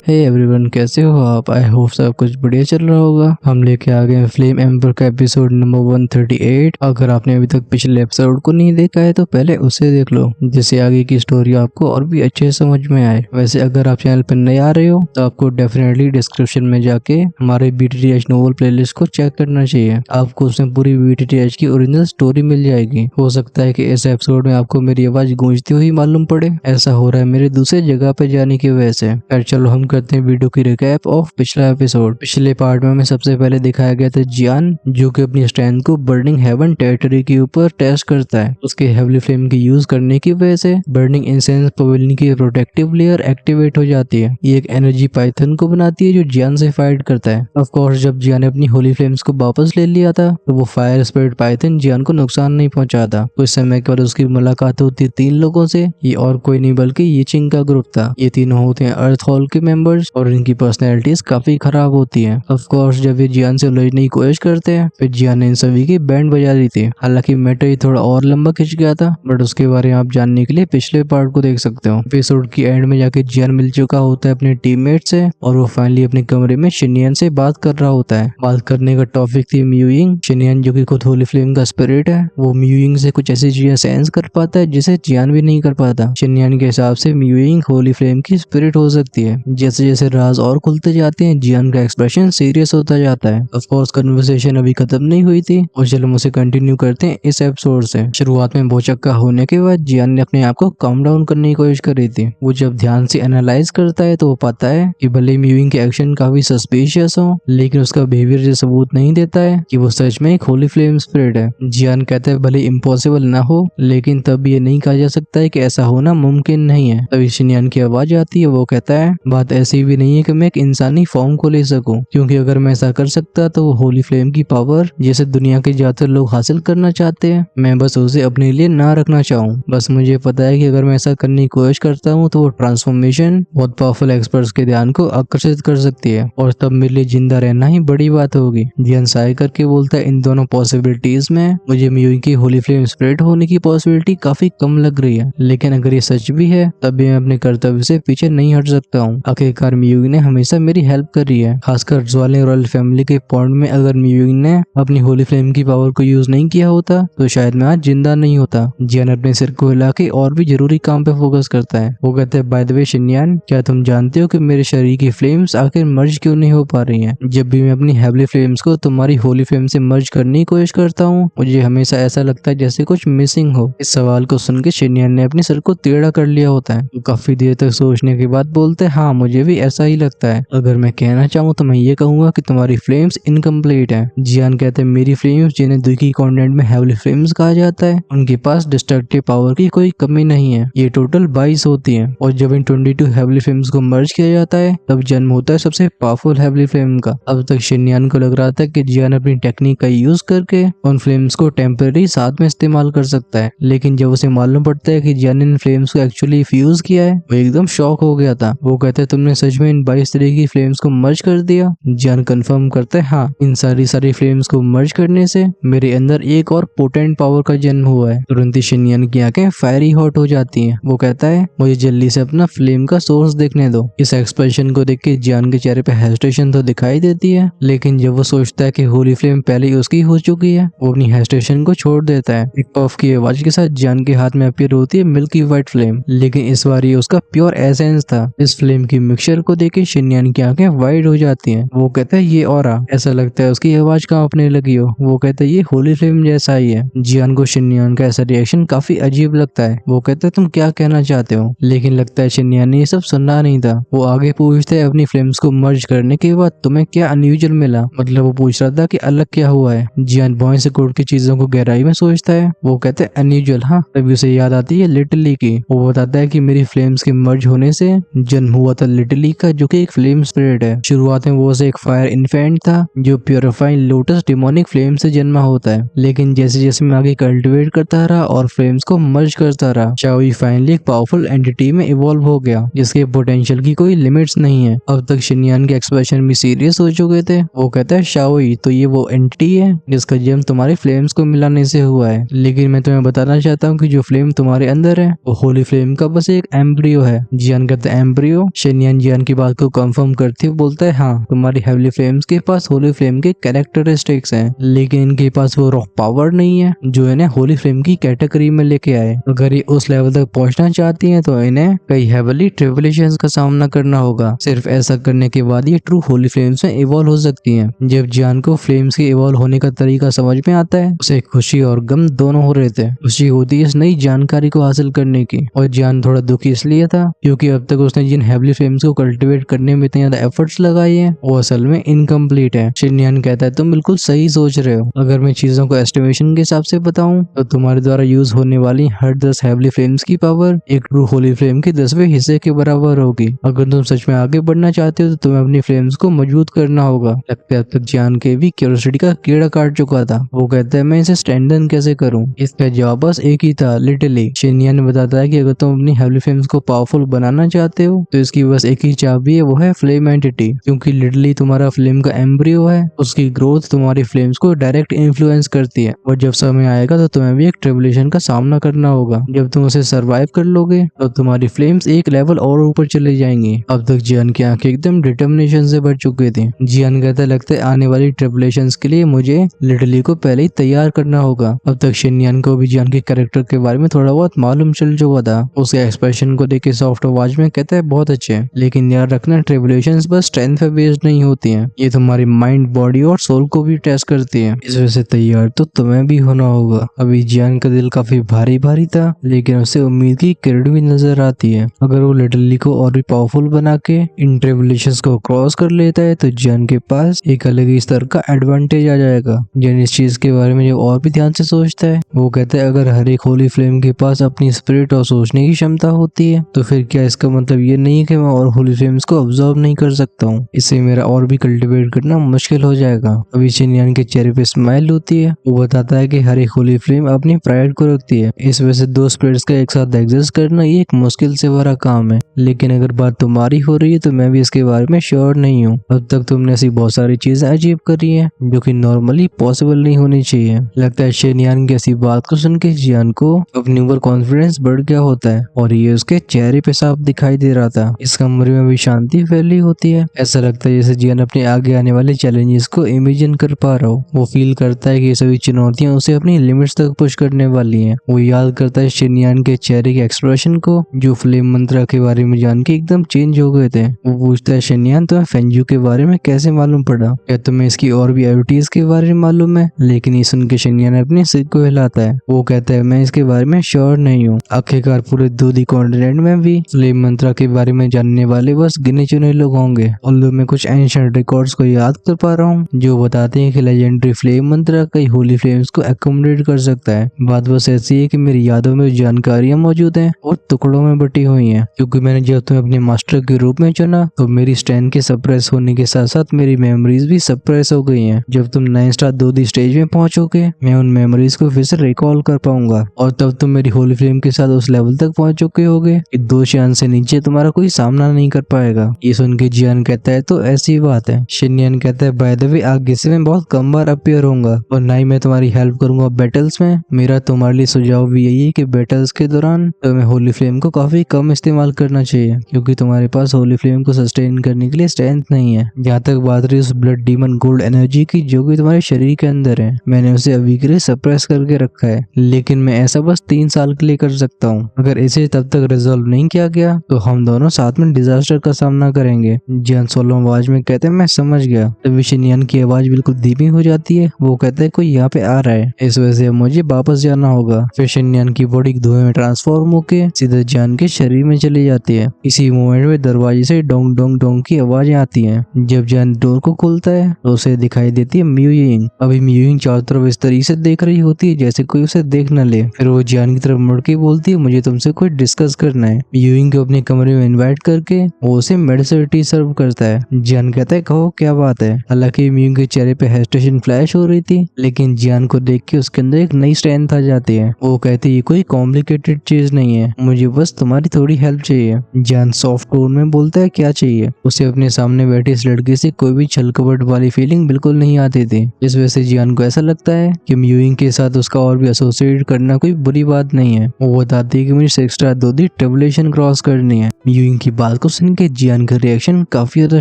Hey everyone, कैसे हो आप? आई होप सब कुछ बढ़िया चल रहा होगा। हम लेके आ गए हैं फ्लेम एम्पर का एपिसोड नंबर 138। अगर आपने अभी तक पिछले एपिसोड को नहीं देखा है तो पहले उसे देख लो, जिससे आगे की स्टोरी आपको और भी अच्छे से समझ में आए। वैसे अगर आप चैनल पर नए आ रहे हो तो आपको डेफिनेटली डिस्क्रिप्शन में जाके हमारे BTTH नोवेल प्लेलिस्ट को चेक करना चाहिए। आपको उसमें पूरी BTTH की ओरिजिनल स्टोरी मिल जाएगी। हो सकता है कि इस एपिसोड में आपको मेरी आवाज गूंजती हुई मालूम पड़े। ऐसा हो रहा है मेरे दूसरे जगह पे जाने की वजह से। खैर चलो हम करते हैं वीडियो की रिकैप ऑफ पिछला एपिसोड। पिछले पार्ट में हमें सबसे पहले दिखाया गया था जियान, जो कि अपनी स्ट्रेंथ को बर्निंग हेवन टेरिटरी के ऊपर टेस्ट करता है। उसके हेवली फ्लेम की यूज करने की वजह से बर्निंग इंसेंस पवेलियन की प्रोटेक्टिव लेयर एक्टिवेट हो जाती है। ये एक एनर्जी पाइथन को बनाती है जो जियान से फाइट करता है। ऑफ कोर्स जब जियान ने अपनी होली फ्लेम्स को वापस ले लिया था तो वो फायर स्पिरिट पाइथन जियान को नुकसान नहीं पहुंचाता। कुछ समय के बाद उसकी मुलाकात होती है 3 लोगों से। ये और कोई नहीं बल्कि यिचिंग का ग्रुप था। ये तीनों होते हैं अर्थ हॉल के मेंबर्स और इनकी पर्सनैलिटीज काफी खराब होती हैं। ऑफ कोर्स जब ये जियान से लड़ने की कोशिश करते हैं फिर जियान ने इन सभी की बैंड बजा दी थी। हालांकि मैटर ये थोड़ा और लंबा खिंच गया था, बट उसके बारे में आप जानने के लिए पिछले पार्ट को देख सकते हो। एपिसोड की एंड में जाके जियान मिल चुका होता है अपने टीममेट से और वो फाइनली अपने कमरे में शिनियन से बात कर रहा होता है। बात करने का टॉपिक थी म्यूइंग। शिनियन जो कि खुद होली फ्लेम का स्पिरिट है, वो म्यूइंग से कुछ ऐसी चीजें सेंस कर पाता है जिसे जियान भी नहीं कर पाता। शिनियन के हिसाब से म्यूइंग होली फ्लेम की स्पिरिट हो सकती है। जैसे जैसे राज और खुलते जाते हैं जियान का एक्सप्रेशन सीरियस होता जाता है। ऑफ कोर्स कन्वर्सेशन अभी खत्म नहीं हुई थी और चलो हम उसे कंटिन्यू करते हैं इस एपिसोड से। शुरुआत में भौचक्का होने के बाद जियान ने अपने आप को काम डाउन करने की कोशिश करी थी। वो जब ध्यान से एनालाइज करता है तो वो पाता है कि भले म्यूइंग के एक्शन काफी सस्पिशियस हो, लेकिन उसका बिहेवियर ये सबूत नहीं देता है कि वो सच में एक होली फ्लेम स्पिरिट है। जियान कहता है भले इम्पॉसिबल ना हो, लेकिन तब ये नहीं कहा जा सकता है कि ऐसा होना मुमकिन नहीं है। तभी शिनियन की आवाज आती है। वो कहता है बात ऐसी भी नहीं है कि मैं एक इंसानी फॉर्म को ले सकूं, क्योंकि अगर मैं ऐसा कर सकता तो वो होली फ्लेम की पावर जैसे दुनिया के ज्यादातर लोग हासिल करना चाहते हैं, मैं बस उसे अपने लिए ना रखना चाहूँ। बस मुझे पता है कि अगर मैं ऐसा करने की कोशिश करता हूँ तो वो ट्रांसफॉर्मेशन बहुत पावरफुल एक्सपर्ट्स के ध्यान को आकर्षित कर सकती है और तब मेरे लिए जिंदा रहना ही बड़ी बात होगी। जियान साय करके बोलता है इन दोनों पॉसिबिलिटीज में मुझे म्यूइंग की होली फ्लेम स्पिरिट होने की पॉसिबिलिटी काफी कम लग रही है, लेकिन अगर ये सच भी है तब भी मैं अपने कर्तव्य से पीछे नहीं हट सकता हूँ। आखिरकार म्यूइंग ने हमेशा मेरी हेल्प करी है, खासकर ज्वालिंग रॉयल फैमिली के पॉइंट में। अगर म्यूइंग ने अपनी होली फ्लेम की पावर को यूज नहीं किया होता तो शायद मैं आज जिंदा नहीं होता। जियान अपने सिर को हिला के और भी जरूरी काम पे फोकस करता है। वो कहते हैं बाय द वे शिनयान, क्या तुम जानते हो कि मेरे शरीर की फ्लेम्स आखिर मर्ज क्यों नहीं हो पा रही हैं? जब भी मैं अपनी हेवली फ्लेम्स को तुम्हारी होली फ्लेम से मर्ज करने की कोशिश करता हूँ मुझे हमेशा ऐसा लगता है जैसे कुछ मिसिंग हो। इस सवाल को सुन के शिनयान ने अपने सर को टेढ़ा कर लिया होता है। तो काफी देर तक सोचने के बाद बोलते हैं हाँ मुझे भी ऐसा ही लगता है। अगर मैं कहना चाहूँ तो मैं ये कहूंगा कि तुम्हारी फ्लेम्स इनकम्प्लीट है। जियान कहते हैं मेरी फ्लेम्स, जिन्हें द्विकी कॉन्टिनेंट में हेवली फ्लेम्स कहा जाता है, उनके पास डिस्ट्रक्टिव पावर की कोई कमी नहीं है। ये टोटल 22 होती है और जब इन 22 हेवली फ्लेम्स को मर्ज किया जाता है तब जन्म होता है सबसे पावरफुल हेवली फ्लेम का। अब तक शिनयान को लग रहा था कि जियान अपनी टेक्निक का यूज करके उन फ्लेम्स को टेम्पररी साथ में इस्तेमाल कर सकता है, लेकिन जब उसे मालूम पड़ता है कि जियान ने इन फ्लेम्स को एक्चुअली फ्यूज किया है वो एकदम शॉक हो गया था। वो कहते हैं तुमने सच में इन 22 तरह की फ्लेम्स को मर्ज कर दिया? जियान कंफर्म करता है हाँ, इन सारी फ्लेम्स को मर्ज करने से मेरे अंदर एक और पोटेंट पावर का जन्म हुआ है। तुरंत ही शिनयान की आंखें फायरी हॉट हो जाती हैं। वो कहता है मुझे जल्दी से अपना फ्लेम का सोर्स देखने दो। इस एक्सप्रेशन को देख के जियान के चेहरे पे हेजिटेशन तो दिखाई देती है, लेकिन जब वो सोचता है कि होली फ्लेम पहले ही उसकी हो चुकी है वो अपनी हेजिटेशन को छोड़ देता है। एक पफ की आवाज के साथ जियान के हाथ में अपीयर होती है मिल्की व्हाइट फ्लेम, लेकिन इस बार ये उसका प्योर एसेंस था। इस फ्लेम की मिक्सचर को देख के शिनयान की आंखें वाइड हो जाती हैं। वो कहता है ये ऑरा, ऐसा लगता है उसकी आवाज कांपने लगी हो। वो कहता है ये होली फ्लेम जैसा ही है। जियान को शिनयान का ऐसा रिएक्शन काफी अजीब लगता है। वो कहता है तुम क्या कहना चाहते हो? लेकिन लगता है शिनयान ने ये सब सुनना नहीं था। वो आगे पूछते है अपनी फ्लेम्स को मर्ज करने के बाद तुम्हें क्या अनयूजुअल मिला? मतलब वो पूछ रहा था कि अलग क्या हुआ है। जियान बॉय से कोड की चीजों को गहराई में सोचता है। वो कहते हैं अनयूजुअल। हाँ, तभी उसे याद आती है लिटली की। वो बताता है कि मेरी फ्लेम्स के मर्ज होने से जन्म हुआ था लिटली का, जो कि एक फ्लेम स्पिरिट है। शुरुआत में वो एक फायर इन्फेंट था जो प्योरिफाइंग लोटस डिमोनिक फ्लेम से जन्मा होता है, लेकिन जैसे जैसे मैं आगे कल्टिवेट करता रहा और फ्लेम्स को मर्ज करता रहा शाओई फाइनली एक पावरफुल एंटिटी में इवॉल्व हो गया जिसके पोटेंशियल की कोई लिमिट्स नहीं है। अब तक शिनयान के एक्सप्रेशन भी सीरियस हो चुके थे। वो कहता है शाओई तो ये वो एंटिटी है जिसका जन्म तुम्हारे फ्लेम्स को मिलाने से हुआ है, लेकिन मैं तुम्हें बताना चाहता हूँ कि जो फ्लेम तुम्हारे अंदर है वो होली फ्लेम का बस एक एम्ब्रियो है। जियान कहता है एम्ब्रियो? शिनयान शेन्यान जियान की बात को कंफर्म करते हुए बोलता है हाँ, तुम्हारी हेवली फ्लेम्स के पास होली फ्लेम के कैरेक्टरिस्टिक्स हैं, लेकिन इनके पास वो रॉ पावर नहीं है जो इन्हें होली फ्लेम की कैटेगरी में लेके आए। अगर ये उस लेवल तक पहुंचना चाहती हैं तो इन्हें कई हेवली ट्रिबुलेशंस का सामना करना होगा। सिर्फ ऐसा करने के बाद ये ट्रू होली फ्लेम्स में इवॉल्व हो सकती हैं। जब जियान को फ्लेम्स के इवॉल्व होने का तरीका समझ में आता है, उसे खुशी और गम दोनों हो रहे थे। खुशी होती है इस नई जानकारी को हासिल करने की, और जियान थोड़ा दुखी इसलिए था क्योंकि अब तक उसने जिन हेवली फ्लेम्स को कल्टिवेट करने में इतने ज्यादा एफर्ट्स लगाए हैं वो असल में इनकम्प्लीट है। शेन्यान कहता है तुम बिल्कुल सही सोच रहे हो। अगर मैं चीजों को एस्टिमेशन के हिसाब से बताऊं तो तुम्हारे द्वारा यूज होने वाली हर 10 हेवली फ्लेम्स की पावर एक ट्रू होली फ्लेम के 10वें हिस्से के बराबर होगी। अगर तुम सच में आगे बढ़ना चाहते हो तो तुम्हें अपनी फ्लेम्स को मजबूत करना होगा। लगता है अब तक जियान के भी क्यूरियोसिटी का कीड़ा काट चुका था। वो कहता है मैं इसे स्ट्रेंथन कैसे करूं? इसका जवाब बस एक ही था, लिटरली। शेन्यान ने बताता है कि अगर तुम अपनी हेवली फ्लेम्स को पावरफुल बनाना चाहते हो तो इसकी बस एक ही चाबी है, वो है फ्लेम एंटिटी। क्योंकि लिटरली तुम्हारा फ्लेम का एम्ब्रियो है, उसकी ग्रोथ तुम्हारी फ्लेम्स को डायरेक्ट इन्फ्लुएंस करती है, और जब समय आएगा तो तुम्हें भी एक ट्रिबुलेशन का सामना करना होगा। जब तुम उसे सरवाइव कर लोगे तो तुम्हारी फ्लेम्स एक लेवल और ऊपर चले जाएंगी। अब तक जियान की आंखें एकदम डिटर्मिनेशन से भर चुकी थी। जियान कहता लगता है आने वाली ट्रिबुलेशंस के लिए मुझे लिटरली को पहले ही तैयार करना होगा। अब तक शेन्यान को भी जियान के कैरेक्टर के बारे में थोड़ा बहुत मालूम चल चुका था। उसके एक्सप्रेशन को देख के सॉफ्ट आवाज में कहता है बहुत अच्छे, लेकिन याद रखना ट्रिबुलेशंस बस स्ट्रेंथ पे बेस्ड नहीं होती हैं, ये तुम्हारी माइंड, बॉडी और सोल को भी टेस्ट करती है। इस वजह से तैयार तो तुम्हें भी होना होगा। अभी जियान का दिल काफी भारी भारी था, लेकिन उसे उम्मीद की किरण भी नजर आती है। अगर वो लिटरली को और भी पावरफुल बना के इन ट्रिबुलेशंस को क्रॉस कर लेता है तो जियान के पास एक अलग ही स्तर का एडवांटेज आ जाएगा। जियान इस चीज के बारे में जब और भी ध्यान से सोचता है, वो कहता है अगर हर एक होली फ्लेम के पास अपनी स्पिरिट और सोचने की क्षमता होती है तो फिर क्या इसका मतलब ये नहीं है कि मैं और होली फ्लेम्स को ऑब्जर्व नहीं कर सकता हूँ? इससे मेरा और भी कल्टिवेट करना मुश्किल हो जाएगा। अभी शेन्यान के चेहरे पे स्माइल होती है। वो बताता है कि हर एक होली फ्लेम अपनी प्राइड को रखती है, इस वजह से दो स्पिरिट्स का एक साथ एग्जिस्ट करना ये एक मुश्किल से भरा काम है। लेकिन अगर बात तुम्हारी हो रही है तो मैं भी इसके बारे में श्योर नहीं हूँ। अब तक तुमने ऐसी बहुत सारी चीजें अचीव करी है जो कि नॉर्मली पॉसिबल नहीं होनी चाहिए। लगता है शेन्यान की ऐसी बात को सुन के जियान को अपने ऊपर कॉन्फिडेंस बढ़ गया होता है, और ये उसके चेहरे पे साफ दिखाई दे रहा था। इस कमरे में भी शांति फैली होती है। ऐसा लगता है जैसे जियान अपने आगे आने वाले चैलेंजेस को इमेजिन कर पा रहा हो। वो फील करता है कि ये सभी चुनौतियां उसे अपनी लिमिट्स तक पुश करने वाली हैं। वो याद करता है शेन्यान के चेहरे के एक्सप्रेशन को जो फ्लेम मंत्रा के बारे में जान के एकदम चेंज हो गए थे। वो पूछता है शेन्यान तुम्हें फेंजू के बारे में कैसे मालूम पड़ा? क्या तुम्हें इसकी और भी एबिलिटीज के बारे में मालूम है? लेकिन ये सुन के शेन्यान अपने सिर को हिलाता है। वो कहता है मैं इसके बारे में श्योर नहीं हूँ। आखिरकार पूरे दूधी कॉन्टिनेंट में भी फ्लेम मंत्रा के बारे में जानने वाले बस गिने चुने लोग होंगे। ऑल्दो मैं कुछ एंशिएंट रिकॉर्ड्स को याद कर पा रहा हूँ जो बताते हैं कि लेजेंडरी फ्लेम मंत्रा कई होली फ्लेम्स को एकोमोडेट कर सकता है। बात बस ऐसी है कि मेरी यादों में जानकारियां मौजूद हैं और टुकड़ों में बटी हुई हैं, क्योंकि मैंने जब तुम्हें अपने मास्टर के रूप में चुना तो मेरी स्ट्रेंथ के सप्रेस होने के साथ साथ मेरी मेमोरीज भी सप्रेस हो गई हैं। जब तुम 9 स्टार दूधी स्टेज में पहुंचोगे मैं उन मेमोरीज को फिर से रिकॉल कर पाऊंगा, और तब तुम मेरी होली फ्लेम के साथ उस लेवल तक पहुंच चुके होगे कि 2 चांद से नीचे तुम्हारा कोई सामना नहीं कर पाएगा। ये सुन के जियान कहता है तो ऐसी बात है। शेन्यान कहता है बाय द वे आगे से मैं बहुत कम बार अपीयर होऊंगा और ना ही मैं तुम्हारी हेल्प करूंगा बैटल्स में। मेरा तुम्हारे लिए सुझाव भी यही है कि बैटल्स के दौरान तुम्हें होली फ्लेम को काफी कम इस्तेमाल करना चाहिए, क्योंकि तुम्हारे पास होली फ्लेम को सस्टेन करने के लिए स्ट्रेंथ नहीं है। जहाँ तक बात रही उस ब्लड डीमन गोल्ड एनर्जी की जो कि तुम्हारे शरीर के अंदर है, मैंने उसे अभी के लिए सप्रेस करके रखा है, लेकिन मैं ऐसा बस 3 साल के लिए कर सकता हूँ। अगर इसे तब तक रिजॉल्व नहीं किया गया तो हम दोनों साथ में डिजास्टर का सामना करेंगे। जियान सोलो आवाज में कहते हैं मैं समझ गया। तभी शेन्यान की आवाज बिल्कुल धीमी हो जाती है। वो कहता है कोई यहाँ पे आ रहा है, इस वजह से मुझे वापस जाना होगा। फिर शेन्यान की बॉडी धुएं में ट्रांसफॉर्म होके सीधे जियान के शरीर में चली जाती है। इसी मोमेंट में दरवाजे से डोंग डोंग डोंग की आवाजें आती हैं। जब जियान डोर को खोलता है तो उसे दिखाई देती है म्यूयिंग। अभी म्यूयिंग चारों तरफ इस तरीके से देख रही होती है जैसे कोई उसे देख न ले। फिर वो जियान की तरफ मुड़ के बोलती है मुझे तुमसे कुछ डिस्कस करना है। म्यूयिंग को अपने कमरे में इन्वाइट करके वो उसे मेडिसिन टी सर्व करता है। जियान कहता है कहो क्या बात है। हालांकि म्यूयिंग के चेहरे पे हेजिटेशन फ्लैश हो रही थी, लेकिन जियान को देख के उसके अंदर एक नई स्ट्रेंथ आ जाती है। वो कहती है ये कोई कॉम्प्लिकेटेड चीज नहीं है, मुझे बस तुम्हारी थोड़ी हेल्प चाहिए। जियान सॉफ्ट टोन में बोलता है क्या चाहिए। उसे अपने सामने बैठी इस लड़की से कोई भी छलकपट वाली फीलिंग बिल्कुल नहीं आती थी। इस वजह से जियान को ऐसा लगता है कि म्यूयिंग के साथ उसका और भी एसोसिएट करना कोई बुरी बात नहीं है। वो बताती है कि मुझे 6 स्टार दूधी ट्रिबुलेशन क्रॉस करनी है। म्यूयिंग की बात को सुन के जियान का रिएक्शन काफी ज्यादा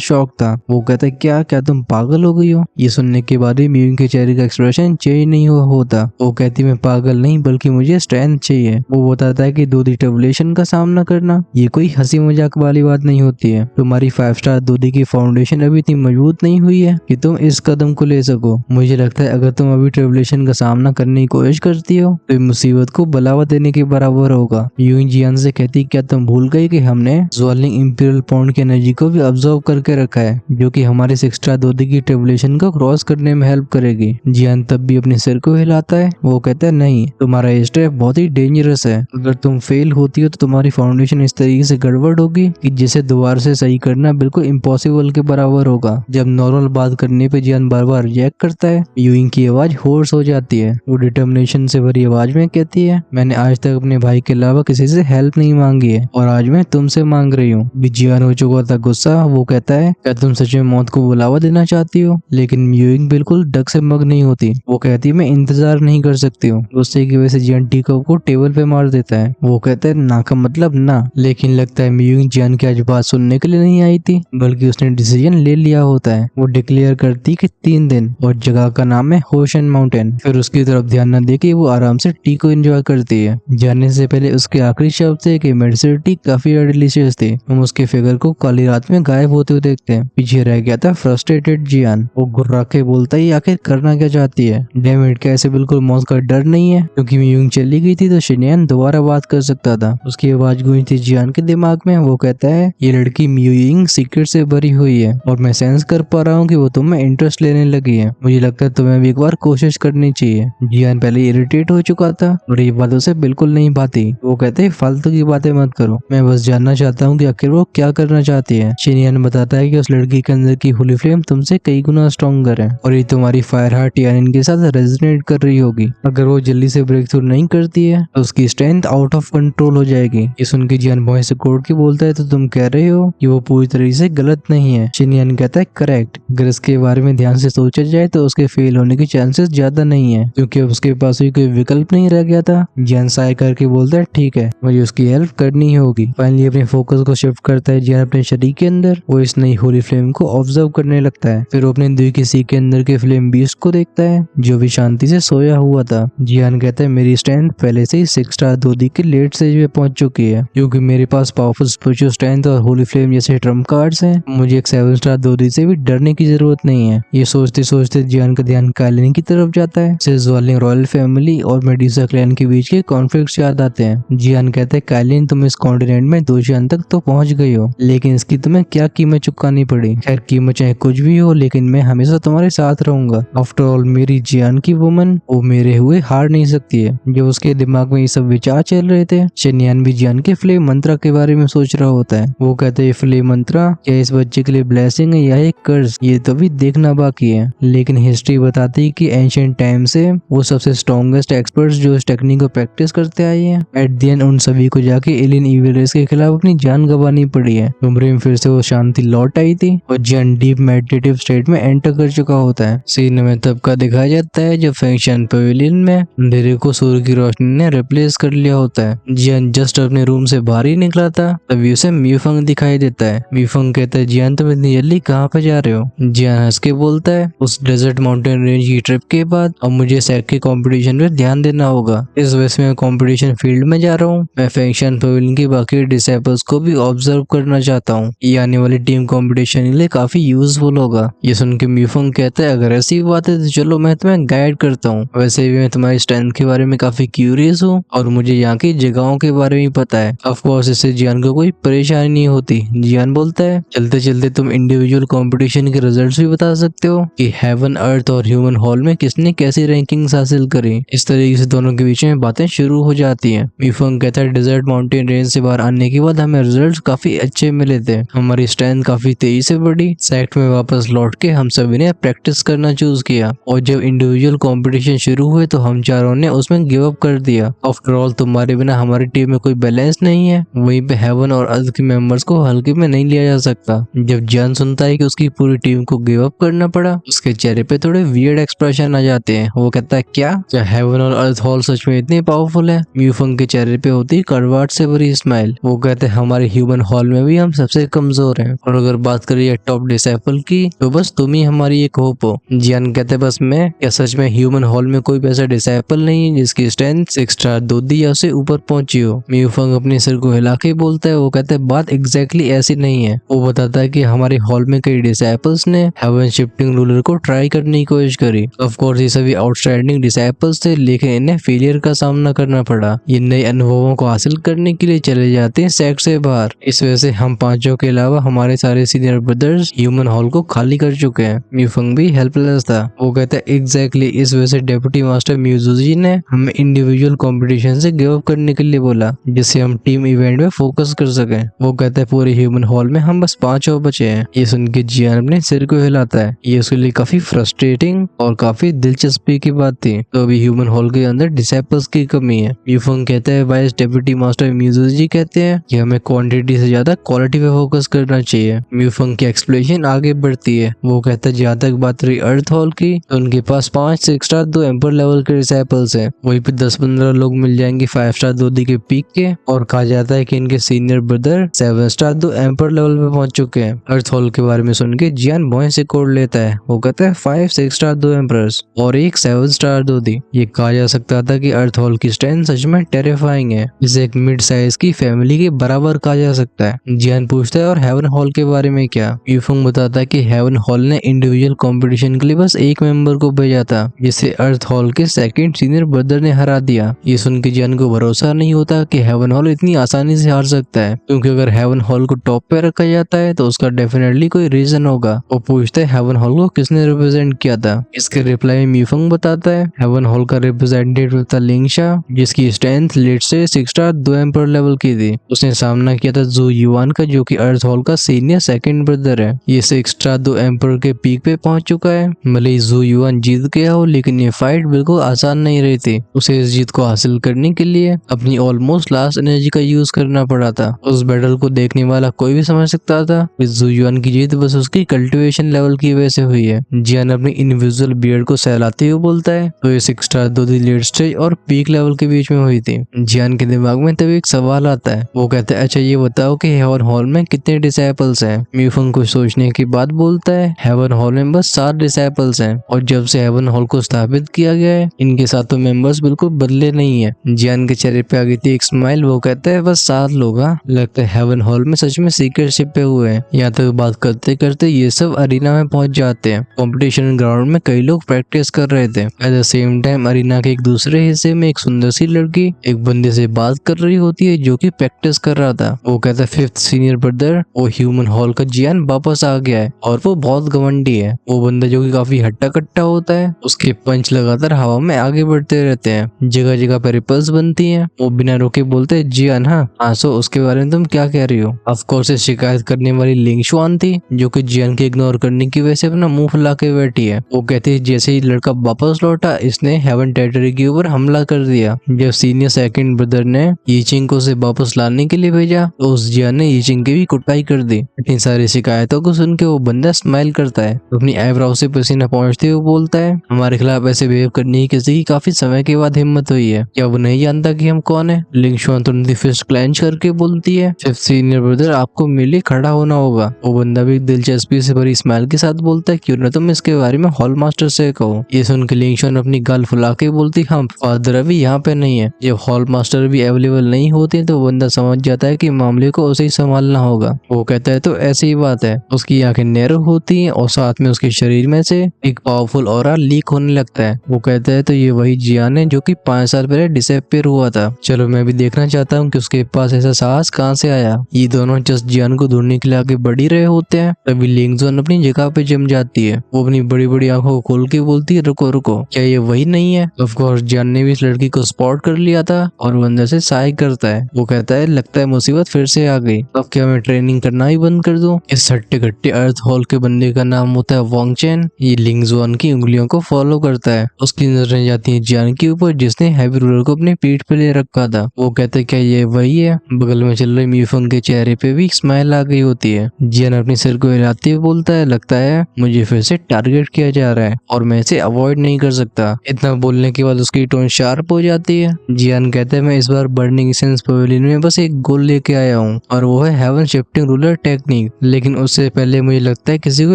शॉक था। वो कहता है क्या क्या तुम पागल हो गई हो? ये सुनने के बाद ही मियुइन के चेहरे का एक्सप्रेशन चेंज नहीं हुआ होता। वो कहती मैं पागल नहीं बल्कि मुझे स्ट्रेंथ चाहिए। वो बताता है कि दूधी ट्रबुलेशन का सामना करना ये कोई हंसी मजाक वाली बात नहीं होती है। तुम्हारी 5 स्टार दूधी की फाउंडेशन अभी इतनी मजबूत नहीं हुई है कि तुम इस कदम को ले सको। मुझे लगता है अगर तुम अभी ट्रबुलेशन का सामना करने की कोशिश करती हो तो मुसीबत को बढ़ावा देने के बराबर होगा। मियुइन जियान से कहती क्या तुम भूल गई कि हमने ज्वेलिंग इंपीरियल पॉन्ड की एनर्जी को भी ऑब्जर्व करके रखा है जो कि हमारे 6 स्टार दूधी की ट्रबुलेशन को क्रॉस करने में हेल्प करेगी। जियान तब भी अपने सिर को हिलाता है। वो कहता है नहीं, तुम्हारा ये स्टेप बहुत ही डेंजरस है। अगर तुम फेल होती हो तो तुम्हारी फाउंडेशन इस तरीके से गड़बड़ होगी कि जिसे दोबारा से सही करना बिल्कुल इम्पॉसिबल के बराबर होगा। जब नॉर्मल बात करने पे जियान बार बार रिएक्ट करता है, मियुइन की आवाज होर्स हो जाती है। वो डिटर्मिनेशन से भरी आवाज में कहती है मैंने आज तक अपने भाई के अलावा किसी से हेल्प नहीं मांगी है और आज मैं तुमसे मांग रही हूँ। जियान हो चुका था गुस्सा। वो कहता है क्या तुम सच में मौत को बुलावा देना चाहती हो? लेकिन मियुइन बिल्कुल डक से मग नहीं होती। वो कहती है मैं इंतजार नहीं कर सकती हूँ। गुस्से की वजह से जियान टीकप को टेबल पे मार देता है। वो कहता है ना का मतलब ना। लेकिन लगता है मियुइन जियान की आज बात सुनने के लिए नहीं आई थी बल्कि उसने डिसीजन ले लिया होता है। वो डिक्लेयर करती कि 3 दिन और जगह का नाम है होशन माउंटेन। फिर उसकी तरफ ध्यान न देके वो आराम से टी को एंजॉय करती है। जाने से पहले उसके आखिरी शब्द थे कि मेडिसिन टी काफी डिलीशियस थी। हम उसके फिगर को काली रात में गायब होते हुए देखते हैं। पीछे रह गया था फ्रस्ट्रेटेड जियान। वो गुर्रा के बोलता ही आखिर करना क्या चाहती है? डैम इट, क्या ऐसे बिल्कुल मौत का डर नहीं है? क्योंकि मियुइन चली गई थी तो शिनयान दोबारा बात कर सकता था। उसकी आवाज गूंजी थी जियान के दिमाग में। वो कहता है ये लड़की मियुइन सीक्रेट से भरी हुई है और मैं सेंस कर पा रहा हूँ कि वो तुम्हें इंटरेस्ट लेने लगी है। मुझे लगता है तुम्हें भी एक बार कोशिश करनी चाहिए। जियान पहले इरिटेट हो चुका था और ये बातों से बिल्कुल नहीं पाती। वो कहते हैं फालतू की बातें मत करो, मैं बस जानना चाहता हूँ कि आखिर वो क्या करना चाहती है। शिनयान बताता है कि उस लड़की के अंदर की होली फ्लेम तुमसे कई गुना स्ट्रॉन्गर है और ये तुम्हारी फायर हार्ट यानिन के साथ रेजोनेट कर रही होगी। अगर वो जल्दी से ब्रेक थ्रू नहीं करती है तो उसकी स्ट्रेंथ आउट ऑफ कंट्रोल हो जाएगी। ये सुन के जियान भौं से कोड के बोलता है तो तुम कह रहे हो कि वो पूरी तरीके से गलत नहीं है? शिनयान कहता है करेक्ट। अगर इसके बारे में ध्यान से सोचा जाए तो उसके फेल होने के चांसेस ज्यादा नहीं है क्योंकि अब उसके पास कोई विकल्प नहीं रह गया था। जियान साय करके बोलता है ठीक है, मुझे उसकी हेल्प करनी होगी। फाइनली अपने फोकस को शिफ्ट करता है जियान अपने शरीर के अंदर। वो इस नई होली फ्लेम को ऑब्जर्व करने लगता है। फिर वो अपने दिल किसी के अंदर के फ्लेम बीस्ट को देखता है जो भी शांति से सोया हुआ था। जियान कहता है मेरी स्ट्रेंथ पहले से ही 6 स्टार दूधी के लेट स्टेज में पहुंच चुकी है क्योंकि मेरे पास पावरफुल स्पिरिचुअल स्ट्रेंथ और होली फ्लेम जैसे ट्रम्प कार्ड्स हैं। मुझे एक 7 स्टार दूधी से भी डरने की जरूरत नहीं है। ये सोचते सोचते जियान का ध्यान काइलिन की तरफ जाता है। इसे ज्वेलिंग रॉयल फैमिली और मेडुसा क्लैन के बीच के कॉन्फ्लिक्ट्स याद आते हैं। जियान कहते हैं काइलिन तुम इस कॉन्टिनेंट में 2 चांद तक तो पहुंच गई हो लेकिन इसकी तुम्हें क्या कीमत चुकानी पड़ी? खैर कीमत चाहे कुछ भी हो लेकिन मैं हमेशा तुम्हारे साथ रहूंगा। आफ्टर ऑल मेरी जियान की वुमन वो मेरे हुए हार नहीं सकती है। जब उसके दिमाग में ये सब विचार चल रहे थे शिनयान भी जियान के फ्लेम मंत्रा के बारे में सोच रहा होता है। वो कहते हैं फ्लेम मंत्रा क्या इस बच्चे के लिए ब्लेसिंग है या एक कर्ज, ये तो भी देखना बाकी है। लेकिन हिस्ट्री बताती है कि एंशिएंट टाइम से वो सबसे स्ट्रॉन्गेस्ट एक्सपर्ट्स जो इस टेक्निक को प्रैक्टिस करते आए हैं, एट द एंड उन सभी को जाके एलियन इविल रेस के खिलाफ अपनी जान गंवानी पड़ी है। कमरे में फिर से वो शांति लौट आई थी और जियान डीप मेडिटेटिव स्टेट में एंटर कर चुका होता है। सीन में तब का दिखाया जाता है जब फंक्शन पवेलियन में अंधेरे को सूर्य की रोशनी ने रिप्लेस कर लिया होता है। जियान जस्ट अपने रूम से बाहर ही निकला था तभी उसे म्यूफंग दिखाई देता है। म्यूफंग कहता है जियान तुम इतनी जल्दी कहाँ पे जा रहे हो? जियान हंस के बोलता है उस डेजर्ट माउंटेन रेंज की ट्रिप के बाद अब मुझे सैक के कंपटीशन पे ध्यान देना होगा। इस वजह से मैं कंपटीशन फील्ड में जा रहा हूँ। मैं फंक्शन पवेलियन के बाकी डिसेबल्स को भी ऑब्जर्व करना चाहता हूँ। ये आने वाली टीम कंपटीशन के लिए काफी यूजफुल होगा। ये सुन के म्यूफंग कहता है अगर ऐसी बात है तो चलो मैं तुम्हें गाइड करता हूँ। वैसे भी मैं तुम्हारी स्ट्रेंथ के बारे में काफी क्यूरियस हूँ और मुझे यहाँ की जगहों के बारे में पता है। ऑफ कोर्स इससे जियान को कोई परेशानी नहीं होती। जियान बोलता है चलते चलते तुम इंडिविजुअल कंपटीशन के रिजल्ट्स भी बता सकते हो कि हेवन, अर्थ और ह्यूमन हॉल में किसने कैसी रैंकिंग्स हासिल करी। इस तरीके से दोनों के बीच में बातें शुरू हो जाती हैं। म्यूफंग कहता है डेजर्ट माउंटेन रेंज से बाहर आने के बाद हमें रिजल्ट्स काफी अच्छे मिले थे। हमारी स्ट्रेंथ काफी तेजी से बढ़ी। सेक्ट में वापस लौट के हम सभी ने प्रैक्टिस करना चूज किया और जब इंडिविजुअल कंपटीशन शुरू हुए तो हम चारों ने उसमें गिव अप कर दिया। आफ्टर ऑल तुम्हारे बिना हमारी टीम में कोई बैलेंस नहीं है। वहीं पे हेवन और अर्थ के मेंबर्स को हल्के में नहीं लिया जा सकता। जब जियान सुनता है कि उसकी पूरी टीम को गिव अप करना पड़ा उसके चेहरे पे थोड़े वियर्ड एक्सप्रेशन आ जाते हैं। वो कहता है क्या हेवन और अर्थ हॉल सच में इतने पावरफुल है? म्यूफंग के चेहरे पे होती कड़वाहट से भरी स्माइल। वो कहते हैं हमारे ह्यूमन हॉल में भी हम सबसे कमजोर हैं, और अगर बात करिए टॉप डिसाइपल की तो बस तुम ही हमारी एक होप हो। जियान कहते बस मैं, क्या सच में ह्यूमन हॉल में कोई ऐसा डिसाइपल नहीं है जिसकी स्ट्रेंथ 6 स्टार 2 या से ऊपर पहुंची हो। म्यूफंग अपने सिर को हिला के बोलता है, वो कहता है बात एग्जैक्टली ऐसी नहीं है। वो बताता है कि हमारे हॉल में कई डिसाइपल्स ने हेवन शिफ्टिंग रूलर को ट्राई करने की कोशिश करी। ऑफ कोर्स ये सभी आउटस्टैंडिंग डिसाइपल्स थे, लेकिन इन्हें फेलियर का सामना करना पड़ा। ये नए अनुभवों को हासिल करने के लिए चले जाते हैं सेक्ट से बाहर। इस वजह से हम पांचों के अलावा हमारे सारे सीनियर ब्रदर्स ह्यूमन हॉल को खाली कर चुके हैं। म्यूफंग भी हेल्पलेस था। वो कहता है एग्जैक्टली इस वजह से डेप्यूटी मास्टर म्यूजुजी ने हमें इंडिविजुअल कंपटीशन से गिव अप करने के लिए बोला, जिससे हम टीम इवेंट में फोकस कर सकें। वो कहता है पूरे ह्यूमन हॉल में हम बस 5 और बचे हैं। ये सुन के जियान अपने सिर को हिलाता है। ये उसके लिए काफी फ्रस्ट्रेटिंग और काफी दिलचस्पी की बात थी। तो अभी ह्यूमन हॉल के अंदर डिसाइपल्स की कमी है। म्यूफंग कहता है वाइस डेप्यूटी मास्टर म्यूजुजी कहते हैं कि हमें क्वांटिटी से ज्यादा क्वालिटी पे फोकस करना चाहिए। म्यूफंग की एक्सप्लेनेशन आगे बढ़ती है। वो कहता है जहाँ तक बात रही अर्थ हॉल की, तो उनके पास 5 6 स्टार 2 एम्पर लेवल के डिसाइपल्स हैं। वहीं पे 10-15 लोग मिल जाएंगे 5 स्टार 2 के पीक के, और कहा जाता है कि इनके senior brother 7 star 2 emperor level पे पहुंच चुके हैं। अर्थ हॉल के बारे में सुन के जियान बॉय से कोड लेता है। वो कहता है 5 6 स्टार 2 एम्परर्स और एक 7 स्टार 2 दी। ये कहा जा सकता था कि अर्थ हॉल की स्ट्रेंथ सच में टेरिफाइंग है। इसे एक मिड साइज की फैमिली के बराबर कहा जा सकता है। जियान पूछता है और हेवन हॉल के बारे में क्या? यूफंग बताता है कि हेवन हॉल ने इंडिविजुअल कंपटीशन के लिए बस एक मेंबर को भेजा था, जिसे अर्थ हॉल के सेकंड सीनियर ब्रदर ने हरा दिया। ये सुन के जियान को भरोसा नहीं होता कि हेवन हॉल इतनी आसानी से हार सकता है, क्योंकि अगर हेवन हॉल को टॉप पे रखा जाता है तो उसका डेफिनेटली कोई रीजन होगा। वो पूछता है हेवन हॉल को किसने रिप्रेजेंट किया था। इसके रिप्लाई में म्यूफंग बताता है हेवन हॉल का रिप्रेजेंटेटिव था लिंगशा, जिसकी स्ट्रेंथ लेट से 6 स्टार 2 एम्पर लेवल की थी। उसने सामना किया था जू युआन का, जो कि अर्थ हॉल का सीनियर सेकंड ब्रदर है। ये 6 स्टार 2 एम्पर के पीक पे पहुंच चुका है। भले ही जू युआन जीत गया हो, लेकिन ये फाइट बिल्कुल आसान नहीं रही थी। उसे इस जीत को हासिल करने के लिए अपनी ऑलमोस्ट लास्ट एनर्जी का यूज करना पड़ा था। उस बैटल को देखने वाला कोई भी समझ सकता था कि जू युआन की जीत बस उसकी कल्टिवेशन लेवल की वजह से हुई है। जियान अपनी इनविजिबल बियर्ड को सहलाते हुए बोलता है तो ये 6 स्टार 2 लेट स्टेज और पीक लेवल के बीच में हुई थी। जियान के दिमाग में तभी एक सवाल आता है। वो कहता है अच्छा ये बताओ कि हेवन हॉल में कितने डिसाइपल्स हैं? म्यूफंग को सोचने की बात बोलता है हेवन हॉल में बस 7 डिसाइपल्स हैं, और जब से हेवन हॉल को स्थापित किया गया है इनके साथों मेंबर्स बिल्कुल बदले नहीं है। जियान के चेहरे पे आ गई थी एक स्माइल। वो कहता है बस 7 लोग। लगता है हेवन हॉल में सच में सीक्रेट शिप पे हुए हैं। यहाँ तक बात करते करते ये सब अरीना में पहुंच जाते हैं। कॉम्पिटिशन ग्राउंड में कई लोग प्रैक्टिस कर रहे थे। At the same time arena के एक दूसरे हिस्से में एक सुंदर सी लड़की एक बंदे से बात कर रही होती है जो कि प्रैक्टिस कर रहा था। वो कहता है 5th सीनियर ब्रदर, वो ह्यूमन हॉल का जियान वापस आ गया है और वो बहुत घमंडी है। वो बंदा जो कि काफी हट्टा कट्टा होता है, उसके पंच लगातार हवा में आगे बढ़ते रहते हैं। जगह जगह पे रिपल्स बनती हैं। वो बिना रोके बोलते हैं जियान हाँ सो उसके बारे में तुम क्या कह रही हो? ऑफ कोर्स शिकायत करने वाली लिंगशुआन थी, जो कि जियान के इग्नोर करने की वजह से अपना मुंह फुला के बैठी है। वो कहती है जैसे ही लड़का वापस लौटा इसने हेवन टेरिटरी के ऊपर हमला कर दिया। जब सीनियर सेकंड ब्रदर ने यीचिंग को उसे वापस लाने के लिए भेजा तो उस जियान ने यीचिंग की भी कुटाई कर दी। इतनी सारी शिकायतों को सुन के वो बंदा स्माइल करता है, अपनी आईब्राउ से पसीना पहुंचते हुए बोलता है हमारे खिलाफ ऐसे बिहेव करने की किसी की काफी समय के बाद हिम्मत हुई है। क्या वो नहीं जानता कि हम कौन है? लिंगशुआन तुरंत फिस्ट क्लेंच करके बोलती है 5th सीनियर ब्रदर आपको मेरे लिए खड़ा होना होगा। वो बंदा भी दिलचस्पी से भरी स्माइल के साथ बोलता है क्यों ना तुम इसके बारे में हॉल मास्टर से कहो। ये सुन के लिंगशुआन अपनी गाल फुला के बोलती हम फादर अभी यहाँ पे नहीं है। जब हॉल मास्टर भी अवेलेबल नहीं होते तो बंदा समझ जाता है कि मामले को उसे ही संभालना होगा। वो कहता है तो ऐसी ही बात है। उसकी आंखें नैरो होती हैं और साथ में उसके शरीर में से एक पावरफुल ऑरा लीक होने लगता है। वो कहता है तो ये वही जियान है जो कि 5 साल पहले डिसअपीयर हुआ था। चलो मैं भी देखना चाहता हूँ कि उसके पास ऐसा साहस कहाँ से आया। ये दोनों जस्ट जियान को ढूंढने के लिए आगे बढ़ ही रहे होते हैं, तभी लिंगजुआन अपनी जगह पे जम जाती है। वो अपनी बड़ी बड़ी आंखों को खोल के बोलती है रुको रुको, क्या ये वही नहीं है? ऑफ कोर्स जियान ने भी इस लड़की को स्पॉट कर लिया था और वो अंदर से साइक करता है। वो कहता है लगता है मुसीबत फिर से आ गई, अब क्या मैं ट्रेनिंग करना ही बंद कर दूं? इस हट्टे घट्टे अर्थ हॉल के बंदे का नाम होता है वॉन्ग चेन। ये लिंगजुआन की उंगलियों को फॉलो करता है। उसकी नजरें जाती है जियान के ऊपर जिसने हैवी रूलर को अपनी पीठ पे ले रखा था। वो कहते हैं क्या ये वही है? बगल में चल रही म्यूफंग के चेहरे पे भी स्माइल आ गई होती है। जियान अपने सिर को हिलाते हुए बोलता है लगता है मुझे फिर से टारगेट किया जा रहा है और मैं इसे अवॉइड नहीं कर सकता। इतना बोलने के बाद उसकी टोन शार्प हो जाती है। जियान कहता है मैं इस बार बर्निंग एसेंस पवेलियन में बस एक गोल लेके आया हूँ। और वो है हेवन शिफ्टिंग रूलर टेक्निक। लेकिन उससे पहले मुझे लगता है किसी को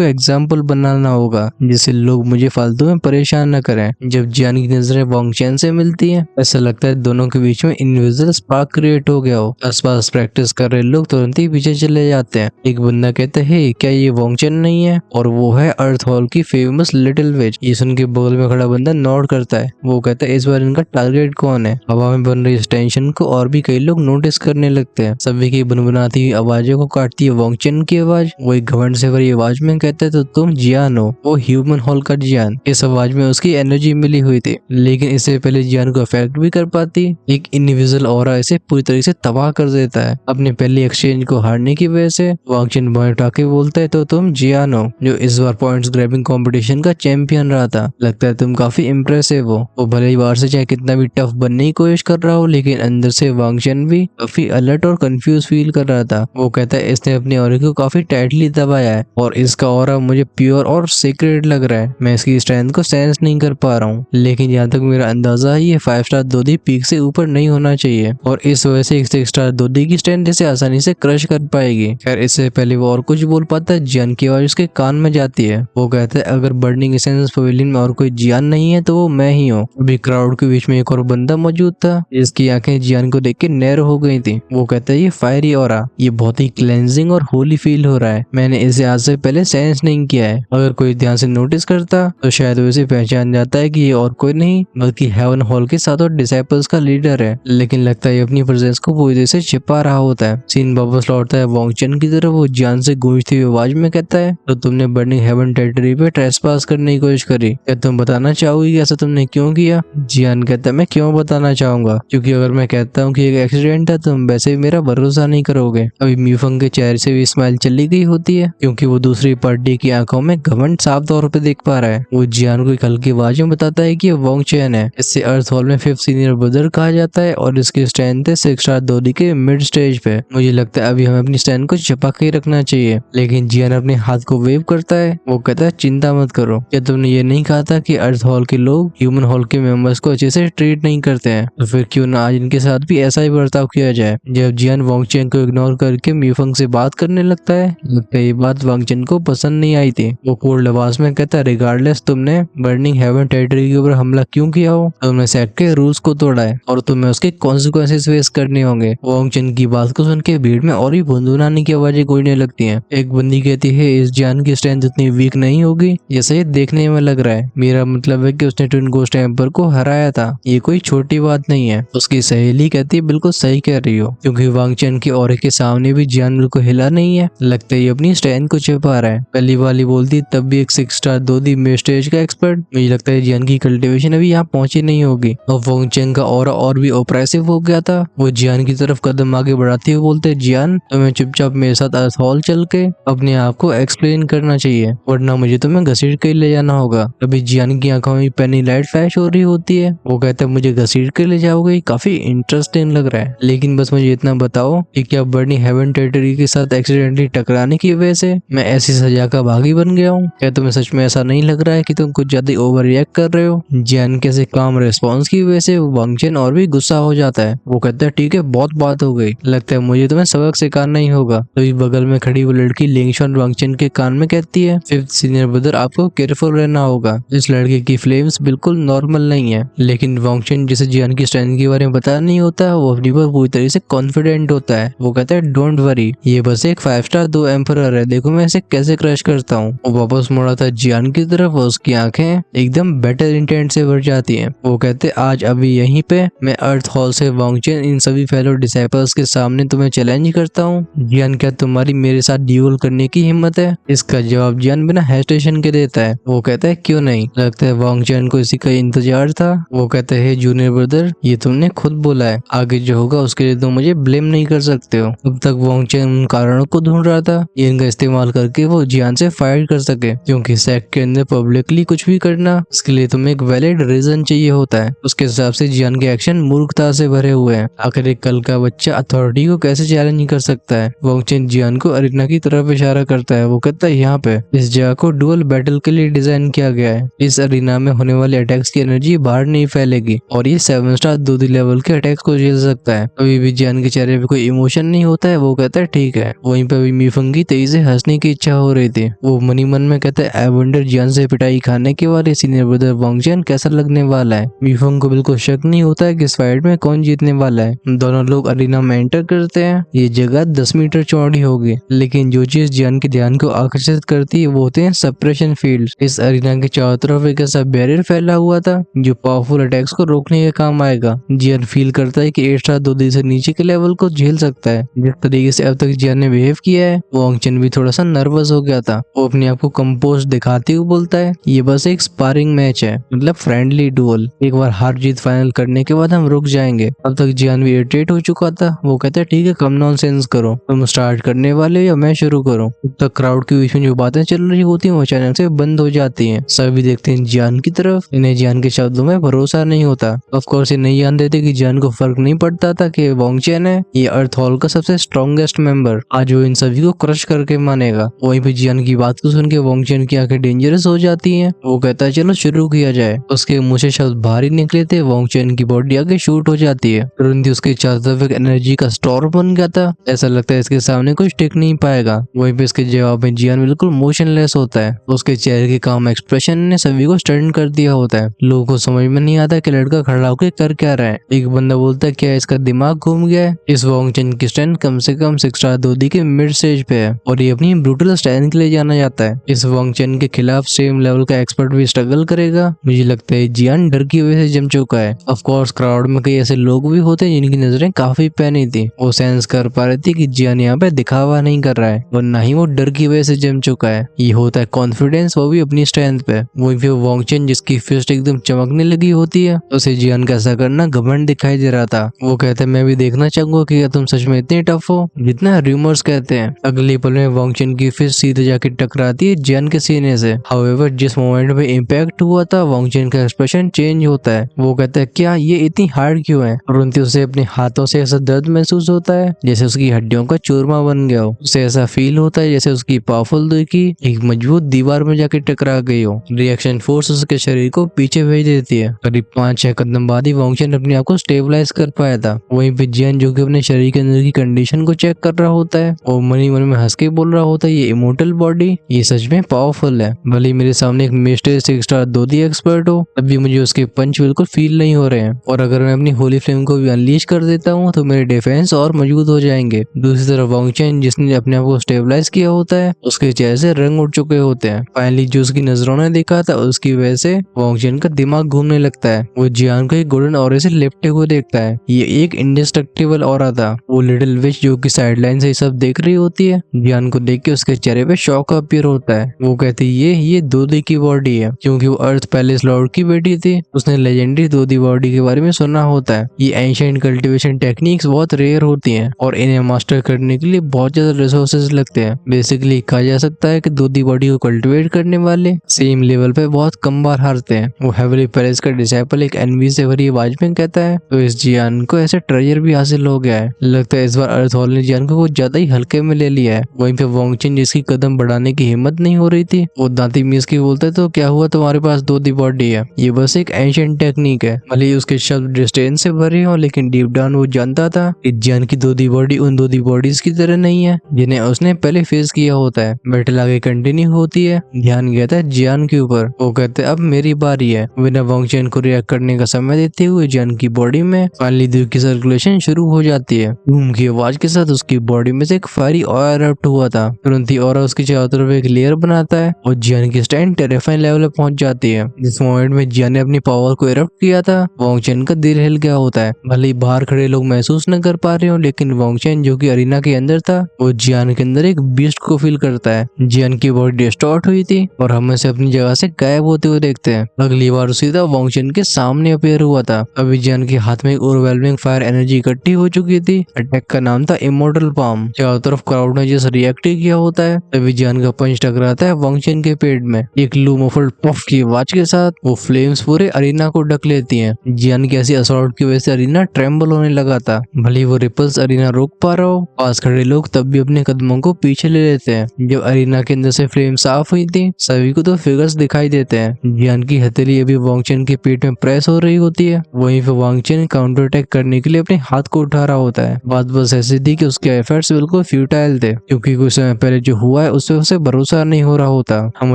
एग्जाम्पल बनाना होगा जिससे लोग मुझे फालतू में परेशान न करें। जब जियान की नजरें वांग चेन से मिलती हैं, ऐसा लगता है दोनों के बीच में इनविजिबल स्पार्क क्रिएट हो गया हो। आसपास प्रैक्टिस कर रहे लोग तुरंत ही पीछे चले जाते हैं। एक बंदा कहता है, हे क्या ये वांग चेन नहीं है? और वो है अर्थ हॉल की फेमस लिटिल विच। ये सुन के बगल में खड़ा बंदा नोट करता है। वो कहता है, इस बार इनका टारगेट कौन है? हवा में बन रही इस टेंशन को और भी कई लोग नोटिस करने लगते हैं। सभी की बुनबुनाती हुई आवाजों को काटती है वांग चेन की आवाज। वो एक घमंड से भरी आवाज में कहता है, तो तुम जियान हो, वो ह्यूमन हॉल का जियान। इस आवाज में उसकी एनर्जी मिली हुई थी, लेकिन इससे पहले जियान को अफेक्ट भी कर पाती, एक इनविजिबल ऑरा इसे पूरी तरह से तबाह कर देता है। अपने पहले एक्सचेंज को हारने की वजह से वांग चेन भौं उठा के बोलता है, तो तुम जियान हो, जो इस बार पॉइंट्स ग्रैबिंग कंपटीशन का चैंपियन रहा था। लगता है तुम काफी इम्प्रेसिव हो। वो भले ही बाहर से चाहे कितना भी टफ बनने की कोशिश कर रहा हो, लेकिन अंदर से वांग चेन भी काफी अलर्ट और कंफ्यूज फील कर रहा था। वो कहता है, इसने अपने ऑरा को काफी टाइटली दबाया है और इसका ऑरा मुझे प्योर और सीक्रेट लग रहा है। मैं इसकी स्ट्रेंथ को सेंस नहीं कर पा रहा हूँ, लेकिन यहाँ तक मेरा अंदाजा है ये 5 स्टार दोदी पीक से ऊपर नहीं होना चाहिए और इस वजह से 6 स्टार दोदी की स्ट्रेंथ इसे आसानी से क्रश कर पाएगी। खैर इससे पहले वो और कुछ बोल पाता है, जियान की आवाज उसके कान में जाती है। वो कहता है, अगर बर्निंग एसेंस पवेलियन में और कोई जियान नहीं है तो वो मैं ही हूँ। अभी क्राउड के बीच में एक और बंदा मौजूद था जिसकी आंखें जियान को देख के नैरो हो गई थी। वो कहता है, ये फायरी ऑरा, ये बहुत ही क्लेंजिंग और होली फील हो रहा है। मैंने इसे आज से पहले सेंस नहीं किया है। अगर कोई ध्यान से नोटिस करता तो शायद वो इसे पहचान जाता है कि ये और कोई नहीं बल्कि हेवन हॉल के साथ और डिसाइपल्स का लीडर है। लेकिन लगता है अपनी प्रेजेंस को पूरी तरह से छिपा रहा होता है। सीन वापस लौटता है वांग चेन की तरफ। वो जियान से गूंजती हुई आवाज में कहता है, तो तुमने बर्निंग हेवन टेरिटरी पे ट्रेसपास करने की कोशिश करी, क्या तुम बताना चाहोगी कि ऐसा तुमने क्यों किया? जियान कहता है, मैं क्यों बताना चाहूंगा, क्योंकि अगर मैं कहता हूँ कि एक एक्सीडेंट था तुम वैसे भी मेरा भरोसा नहीं करोगे। अभी मीफंग के चेहरे से भी स्माइल चली गई होती है क्योंकि वो दूसरी पार्टी की आंखों में घमंड साफ तौर पे देख पा रहा है। वो जियान को एक हल्की आवाज में बताता है कि वांग चेन है। इससे अर्थ हॉल में 5th सीनियर ब्रदर कहा जाता है और इसकी स्ट्रेंथ है 6 स्टार दोदी के मिड स्टेज पे। मुझे लगता है अभी हमें अपनी स्ट्रेंथ को छिपा के रखना चाहिए। लेकिन जियान अपने हाथ को वेव करता है। वो कहता है, चिंता मत करो, क्या तुमने ये नहीं कहा था कि अर्थ हॉल के लोग ह्यूमन हॉल के मेंबर्स को अच्छे से ट्रीट नहीं करते हैं? तो फिर क्यों ना आज इनके साथ भी ऐसा ही बर्ताव किया जाए। जब जियान वांग चेन को इग्नोर करके मीफंग से बात करने लगता है, लगता है ये बात वांग चेन को पसंद नहीं आई थी। वो कोल्ड आवाज में कहता है, रिगार्डलेस तुमने बर्निंग हेवन टेरिटरी के ऊपर हमला क्यों किया हो, तुमने सेक्ट के रूल्स को तोड़ा है और तुम्हें उसके कॉन्सिक्वेंसेस फेस करने होंगे। वांग चेन की बात को सुन के भीड़ में और भी गुनगुनाने की आवाजें गूंजने लगती हैं। एक बंदी कहती है, इस जियान की स्ट्रेंथ इतनी वीक नहीं होगी जैसे ये देखने में लग रहा है। मेरा मतलब है कि उसने ट्विन गोस्ट एम्पर को हराया था, ये कोई छोटी बात नहीं है। उसकी सहेली कहती है, बिल्कुल सही कह रही हो, क्योंकि वांग चेन की ऑरा के सामने भी जियान बिल्कुल हिला नहीं है। लगता है ये अपनी स्ट्रेंथ को छिपा रहा है। पहली वाली बोलती तब भी एक 6 स्टार दोदी मिड स्टेज का एक्सपर्ट। मुझे लगता है जियान की कल्टीवेशन अभी यहाँ पहुंची नहीं होगी। और वांग चेन का ऑरा और भी ऑपरेसिव हो गया था। वो जियान की तरफ कदम आगे बढ़ाते हुए बोलते, जियान तुम्हें चुपचाप मेरे साथ अर्थ हॉल चल के अपने आप को एक्सप्लेन करना चाहिए, वरना मुझे तुम्हें घसीट के ले जाना होगा। अभी जियान की आंखों में पेनी लाइट फ्लैश हो रही होती है। वो कहता है, मुझे घसीट के ले जाओगे, काफी इंटरेस्टिंग लग रहा है, लेकिन बस मुझे इतना बताओ कि क्या बर्निंग हेवन टेरिटरी के साथ एक्सीडेंटली टकराने की वजह से मैं ऐसी सजा का भागी बन गया हूँ? क्या तुम्हें सच में ऐसा नहीं लग रहा है कि तुम कुछ ज्यादा ओवर रिएक्ट कर रहे हो? जियान के काम रिस्पॉन्स की वजह से वांग चेन और भी गुस्सा हो जाता है। वो कहता है, ठीक है बहुत बात हो गई, लगता है मुझे तुम्हें सबक सिखाना ही होगा। तो बगल में खड़ी वो लड़की लिंगशॉन वांग चेन के कान में कहती है, 5th सीनियर ब्रदर आपको केयरफुल रहना होगा, इस लड़के की फ्लेम्स बिल्कुल नॉर्मल नहीं है। लेकिन वांग चेन जिसे जियान की स्ट्रेंथ के बारे में पता नहीं होता, वो अपनी पर पूरी तरह से कॉन्फिडेंट होता है। वो कहता है, डोंट वरी, ये बस एक 5 स्टार 2 एम्परर है, देखो मैं इसे कैसे क्रश करता हूँ। वो वापस मुड़ा था जियान की तरफ और उसकी आंखें एकदम बेटर इंटेंट से भर जाती हैं। वो कहते, आज अभी यहीं पे मैं अर्थ हॉल से वांग चेन इन सभी फेलो डिसाइपल्स के सामने तुम्हें चैलेंज करता हूँ। जियान, क्या तुम्हारी मेरे साथ ड्यूल करने की हिम्मत है? इसका जवाब जियान बिना हेजिटेशन के देता है। वो कहता है, क्यों नहीं, लगता है वांग चेन को इसी का इंतजार था। वो कहता है, जूनियर ब्रदर ये तुमने खुद बोला है, आगे जो होगा उसके लिए तुम मुझे ब्लेम नहीं कर सकते हो। अब तक वांग चेन उन कारणों को ढूंढ रहा था इनका इस्तेमाल करके वो जियान से फाइट कर सके, क्योंकि सेक्ट के अंदर पब्लिकली कुछ भी करना इसके लिए तुम्हें एक वैलिड रीजन चाहिए होता है। उसके हिसाब से जियान के एक्शन मूर्खता से भरे हुए हैं। आखिर एक कल का बच्चा अथॉरिटी को कैसे चैलेंज कर सकता है? वांग चेन जियान को अरीना की तरफ इशारा करता है। वो कहता है, यहाँ पे इस जगह को डुअल बैटल के लिए डिजाइन किया गया है। इस अरीना में होने वाले अटैक्स की एनर्जी बाहर नहीं फैलेगी और ये 7 स्टार 2D लेवल के अटैक्स को झेल सकता है। अभी भी जियान के चेहरे पे कोई इमोशन एक्सप्रेशन नहीं होता है। वो कहता है ठीक है। वहीं पे अभी मीफंग की तेजी से हंसने की इच्छा हो रही थी। वो मनी मन में कहता है आई वंडर जियान से पिटाई खाने के वाले सीनियर ब्रदर वांग जियान कैसा लगने वाला है। मीफंग को बिल्कुल शक नहीं होता है कि इस फाइट में कौन जीतने वाला है। दोनों लोग अरीना में एंटर करते हैं। ये जगह 10 मीटर चौड़ी होगी, लेकिन जो चीज जियान के ध्यान को आकर्षित करती है वो होते हैं सप्रेशन फील्ड। इस अरीना के चारों तरफ एक ऐसा बैरियर फैला हुआ था जो पावरफुल अटैक्स को रोकने के काम आएगा। जियान फील करता है कि 8 स्टार 2D से नीचे के लेवल को झेल सकता है। जिस तरीके से अब तक जियान ने बिहेव किया है, वांग चेन भी थोड़ा सा नर्वस हो गया था। वो अपने आप को कंपोज दिखाते हुए बोलता है ये बस एक स्पारिंग मैच है, मतलब फ्रेंडली डुअल। एक बार हार जीत फाइनल करने के बाद हम रुक जाएंगे। अब तक जियान भी इरिटेट हो चुका था। वो कहता है ठीक है, कम नॉनसेंस करो, तुम स्टार्ट करने वाले हो या मैं शुरू करूं। तब तक क्राउड के बीच में जो बातें चल रही होती हैं वो अचानक से बंद हो जाती हैं। सभी देखते हैं जियान की तरफ। इन्हें जियान के शब्दों में भरोसा नहीं होता। ऑफ कोर्स ये नहीं जानते थे कि जियान को फर्क नहीं पड़ता था कि वांग चेन है ये अर्थ हॉल का सबसे स्ट्रॉन्गेस्ट मेंबर। आज वो इन सभी को क्रश करके मानेगा। वहीं पे जियान की बात को सुन के वांग चेन की आंखें डेंजरस हो जाती हैं। वो कहता है चलो शुरू किया जाए। उसके मुंह से शब्द बाहर ही निकले थे। वांग चेन की बॉडी आगे शूट हो जाती है। तुरंत ही उसके चारों तरफ एक एनर्जी का स्टोर बन गया था। ऐसा लगता है इसके सामने कुछ टिक नहीं पाएगा। वहीं पे इसके जवाब में जियान बिल्कुल मोशनलेस होता है। उसके चेहरे के काम एक्सप्रेशन ने सभी को स्टन कर दिया होता है। लोगों को समझ में नहीं आता कि लड़का खड़ा होकर कर क्या रहा है। एक बंदा बोलता है क्या इसका दिमाग घूम गया है। इस वांग चेन की स्ट्रेंथ कम से कम 6 स्टार 2D के मिड स्टेज पे है और ये अपनी ब्रूटल स्ट्रेंथ के लिए जाना जाता है। इस वांग चेन के खिलाफ सेम लेवल का एक्सपर्ट भी स्ट्रगल करेगा। मुझे लगता है जियान डर की वजह से जम चुका है। ऑफ कोर्स क्राउड में कई ऐसे लोग भी होते हैं जिनकी नजरें काफी पैनी थी। वो सेंस कर पा रही थी कि जियान यहाँ पे दिखावा नहीं कर रहा है, वरना ही वो डर की वजह से जम चुका है। ये होता है कॉन्फिडेंस, वो भी अपनी स्ट्रेंथ पे। वहीं पे वांग चेन जिसकी फिस्ट एकदम चमकने लगी होती है, उसे जियान का ऐसा करना घमंड दिखाई दे रहा था। वो कहते हैं मैं भी देखना चाहूंगा कि क्या तुम सच में इतने टफ हो जितना रूमर्स कहते हैं। अगले पल में वांग चेन की फिस्ट सीधे जाके टकराती है जियान के सीने से। हाउएवर जिस मोमेंट में इम्पैक्ट हुआ था वांग चेन का एक्सप्रेशन चेंज होता है। वो कहता है क्या ये इतनी हार्ड क्यों है। तुरंत उसे अपने हाथों से ऐसा दर्द महसूस होता है जैसे उसकी हड्डियों का चूरमा बन गया हो। उसे ऐसा फील होता है जैसे उसकी पावरफुल की एक मजबूत दीवार में जाके टकरा गई हो। रिएक्शन फोर्स उसके शरीर को पीछे भेज देती है। करीब 5-6 कदम बाद ही वांग चेन अपने आप को स्टेबलाइज कर पाया था। वहीं पे जियान जो कि अपने शरीर के अंदर की कंडीशन को चेक कर रहा होता है और मनी मन में हंस के बोल रहा होता है ये इमोर्टल बॉडी ये सच में पावरफुल है। भले मेरे सामने एक मिस्टर 6 स्टार 2D एक्सपर्ट हो, तब भी मुझे उसके पंच बिल्कुल फील नहीं हो रहे हैं। और अगर मैं अपनी होली फ्लेम को भी अनलीश कर देता हूँ तो मेरे डिफेंस और मजबूत हो जाएंगे। दूसरी तरफ वांग चेन जिसने अपने आप को स्टेबलाइज किया होता है उसके चेहरे से रंग उड़ चुके होते हैं। फाइनली जो उसकी नजरों ने देखा था उसकी वजह से वांग चेन का दिमाग घूमने लगता है। वो जियान को एक गोल्डन ऑरे से लिपटे हुए देखता है। ये एक इंडिस्ट्रक्टिबल ऑरा था। वो लिटिल विच जो कि साइडलाइन से सब देख रही होती है, जियान को देख के उसके चेहरे पे शॉक अपीयर होता है। वो कहती है ये 2D की बॉडी है। क्योंकि वो अर्थ पैलेस लॉर्ड की बेटी थी, उसने लेजेंडरी 2D बॉडी के बारे में सुना होता है। ये एंशिएंट कल्टीवेशन टेक्निक्स बहुत रेयर होती हैं और इन्हें मास्टर करने के लिए बहुत ज्यादा रिसोर्सेज लगते हैं। बेसिकली कहा जा सकता है कि 2D बॉडी को कल्टीवेट करने वाले सेम लेवल पे बहुत कम बार हारते हैं। वो हेवली पेरेस का डिसाइपल एक एनवी से भरी आवाज में कहता है तो इस जियान को ऐसे ट्रेजर भी हासिल हो गया है। लगता है इस बार अर्थ हॉल ने जियान को कुछ ज्यादा ही हल्के में ले लिया है। वहीं पे वांग चेन जिसकी कदम बढ़ाने की हिम्मत नहीं हो रही थी, वो दांती मीस की बोलता है तो क्या हुआ तुम्हारे पास 2D बॉडी है, ये बस एक एंशिएंट टेक्निक है। भले ही उसके शब्द डिस्टेंस से भरे हो लेकिन डीप डाउन वो जानता था कि जियान की 2D बॉडी उन 2D बॉडीज की तरह नहीं है जिन्हें उसने पहले फेस किया होता है। बैटल आगे कंटिन्यू होती है। ध्यान गया था जियान के ऊपर। वो कहते अब मेरी बारी है। बिना वांग चेन को रिएक्ट करने का समय देते हुए जियान की बॉडी में फाइनली दिल की सर्कुलेशन शुरू हो जाती है। बूम की आवाज के साथ उसकी बॉडी में से एक फायरी ऑरा इरप्ट हुआ था। तुरंत ही ऑरा उसकी चारों तरफ एक लेयर बनाता है और जियान की स्ट्रेंथ टेरिफाइंग लेवल पे पहुंच जाती है। जिस मोमेंट में जियान ने अपनी पावर को इरप्ट किया था वांग चेन का दिल हिल गया होता है। भले ही बाहर खड़े लोग महसूस न कर पा रहे हो लेकिन वांग चेन जो कि अरीना के अंदर था वो जियान के अंदर एक बीस्ट को फील करता है। जियान की बॉडी डिस्टॉर्ट हुई थी और हम इसे अपनी जगह से गायब होते हुए देखते हैं। अगली बार सीधा वांग चेन के सामने अपीयर हुआ था। अभी जियान के हाथ में एक ओवरवेलमिंग फायर एनर्जी इकट्ठी हो चुकी थी। अटैक का नाम था इमोर्टल पाम। चारों तरफ क्राउड ने जैसे रिएक्ट किया होता है तभी जियान का पंच टकराता है वांग चेन के पेट में। एक लू मुफल्ड पफ की आवाज के साथ वो फ्लेम्स पूरे अरीना को ढक लेती हैं। जियान की ऐसी असॉल्ट की वजह से अरीना ट्रेम्बल होने लगा था। भले वो रिपल्स अरीना रोक पा रहा हो, पास खड़े लोग तब भी अपने कदमों को पीछे ले लेते हैं। जब अरीना के अंदर से फ्लेम साफ हुई थी सभी को तो फिगर्स दिखाई देते हैं। जियान की हथेली अभी वांग चेन के पेट में प्रेस हो रही होती है। वहीं पे वांग चेन काउंटर अटैक करने के लिए अपने हाथ को उठा रहा होता है। बात बस ऐसी थी कि उसके एफर्ट्स बिल्कुल फ्यूटाइल थे, क्योंकि कुछ समय पहले जो हुआ है उससे उसे भरोसा नहीं हो रहा होता। हम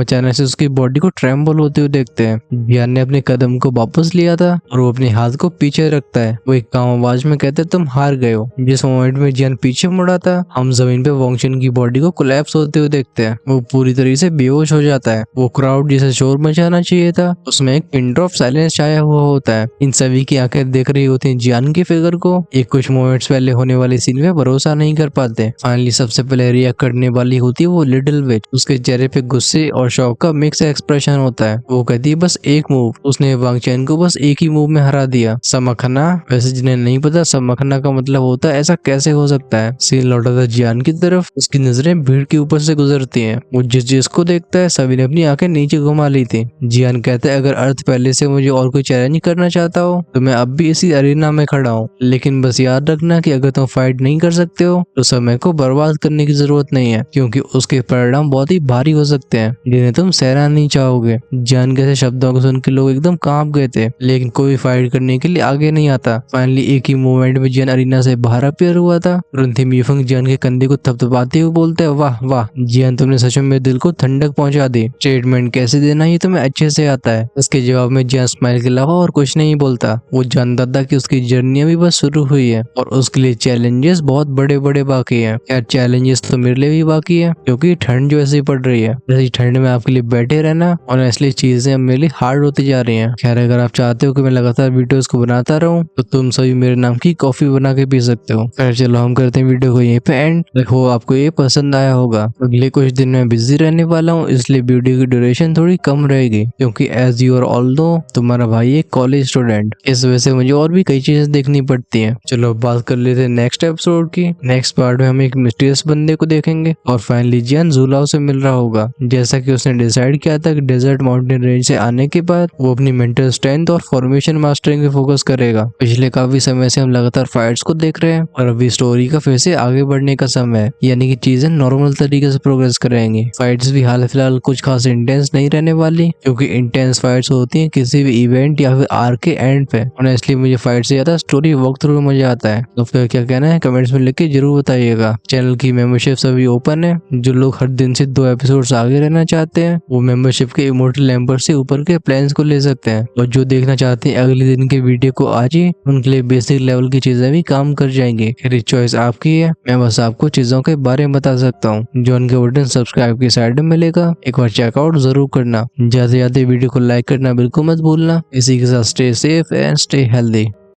अचानक से उसकी बॉडी को ट्रेम्बल होते हुए देखते हैं। जियान ने अपने कदम को वापस लिया था और वो अपने हाथ को पीछे रखता है। वो एक काम आवाज में कहते तुम हार गए हो। जिस मोमेंट में जियान पीछे मुड़ा था, हम जमीन पे वोंगचन की बॉडी को कोलैप्स होते हुए देखते हैं। वो पूरी तरीके से बेहोश हो जाता है। वो क्राउड जिसे शोर मचाना चाहिए था, उसमें एक पिन ड्रॉप साइलेंस छाया हुआ होता है। इन सभी की आंखें देख रही होती हैं जियान की फिगर को। एक कुछ मोमेंट्स पहले होने वाले सीन में भरोसा नहीं कर पाते। फाइनली सबसे पहले रिएक्ट करने वाली होती है वो लिटिल विच। उसके चेहरे पे गुस्से और शौक का मिक्स एक्सप्रेशन होता है। वो कहती है बस एक मूव। उसने वांग चैन को बस एक ही मूव में हरा दिया। समखना, वैसे जिन्हें नहीं पता समखना का मतलब होता है ऐसा कैसे हो सकता है। सीन लौटा था जियान की तरफ। उसकी नजरें भीड़ के ऊपर से गुजरती हैं। वो जिसको देखता है सभी ने अपनी आंखें नीचे घुमा ली थी। जियान कहता है अगर अर्थ पहले से मुझे और कोई चैलेंज करना चाहता हो तो मैं अब भी इसी अरीना में खड़ा हूँ, लेकिन बस याद रखना कि अगर तुम फाइट नहीं कर सकते हो तो समय को बर्बाद करने की जरूरत नहीं है, क्योंकि उसके परिणाम बहुत ही भारी हो सकते हैं जिन्हें तुम सहना नहीं चाहोगे। जियान के शब्दों को सुन के लोग एकदम कांप गए थे, लेकिन कोई फाइट करने के लिए आगे नहीं आता। फाइनली एक ही मोमेंट में जियान अरीना से बाहर अपीयर हुआ था। तुरंत ही मीफंग जियान के कंधे को थपथपाते हुए बोलते हैं वाह वाह जियान, तुमने सच में मेरे दिल को ठंडक पहुंचा दी। स्टेटमेंट कैसे देना ये तुम्हें अच्छे से आता है। इसके जवाब में जियान स्माइल के अलावा और कुछ नहीं बोलता। वो जानता था कि उसकी जर्नी अभी बस शुरू हुई है और उसके लिए चैलेंजेस बहुत बड़े बड़े बाकी हैं। यार चैलेंजेस तो मेरे लिए भी बाकी है, क्योंकि ठंड जो ऐसी पड़ रही है, जैसे ठंड में आपके लिए बैठे रहना और इसलिए चीजें मेरे लिए हार्ड होती जा रही हैं। खैर अगर आप चाहते हो कि मैं लगातार वीडियोस को बनाता रहूं तो तुम सभी मेरे नाम की कॉफी बना के पी सकते हो। खैर चलो हम करते हैं वीडियो को यहीं पे एंड। देखो आपको ये पसंद आया होगा। अगले कुछ दिन में बिजी रहने वाला हूँ, इसलिए वीडियो की ड्यूरेशन थोड़ी कम रहेगी, क्योंकि एज यू आर ऑल्दो तुम्हारा भाई एक कॉलेज स्टूडेंट, इस वजह से मुझे और भी कई चीजें देखनी पड़ती हैं। चलो बात कर लेते हैं नेक्स्ट एपिसोड की। नेक्स्ट पार्ट में हम एक मिस्टीरियस बंदे को देखेंगे और फाइनली जियान जुलाओ से मिल रहा होगा। जैसा कि उसने डिसाइड किया था कि डेजर्ट माउंटेन रेंज से आने के बाद वो अपनी मेंटल स्ट्रेंथ और फॉर्मेशन मास्टरिंग पे फोकस करेगा। पिछले काफी समय से हम लगातार फाइट्स को देख रहे हैं और अभी स्टोरी का फिर से आगे बढ़ने का समय है, यानी कि चीजें नॉर्मल तरीके से प्रोग्रेस करेंगी। फाइट्स भी हाल फिलहाल कुछ खास इंटेंस नहीं रहने वाली, क्योंकि इंटेंस फाइट्स होती हैं किसी भी इवेंट या फिर आर्क के एंड पे, और इसलिए मुझे फाइट से ज्यादा स्टोरी वॉक थ्रू में मजा आता है। तो फिर क्या कहना है कमेंट्स में लिख के जरूर बताइएगा। चैनल की मेंबरशिप सभी ओपन है। जो लोग हर दिन से 2 एपिसोड्स आगे रहना चाहते हैं वो मेंबरशिप के इमोर्टल नंबर से ऊपर के प्लान्स को ले सकते हैं, और जो देखना चाहते हैं अगले दिन के वीडियो को आज ही, उनके लिए बेसिक लेवल की चीजें भी काम कर जाएंगी। फिर चॉइस आपकी है, मैं बस आपको चीजों के बारे में बता सकता हूँ। जो उनके बटन सब्सक्राइब की साइड में मिलेगा, एक बार चेकआउट जरूर करना। जाते जाते वीडियो को लाइक करना बिल्कुल मत भूलना। इसी के साथ stay safe and stay healthy.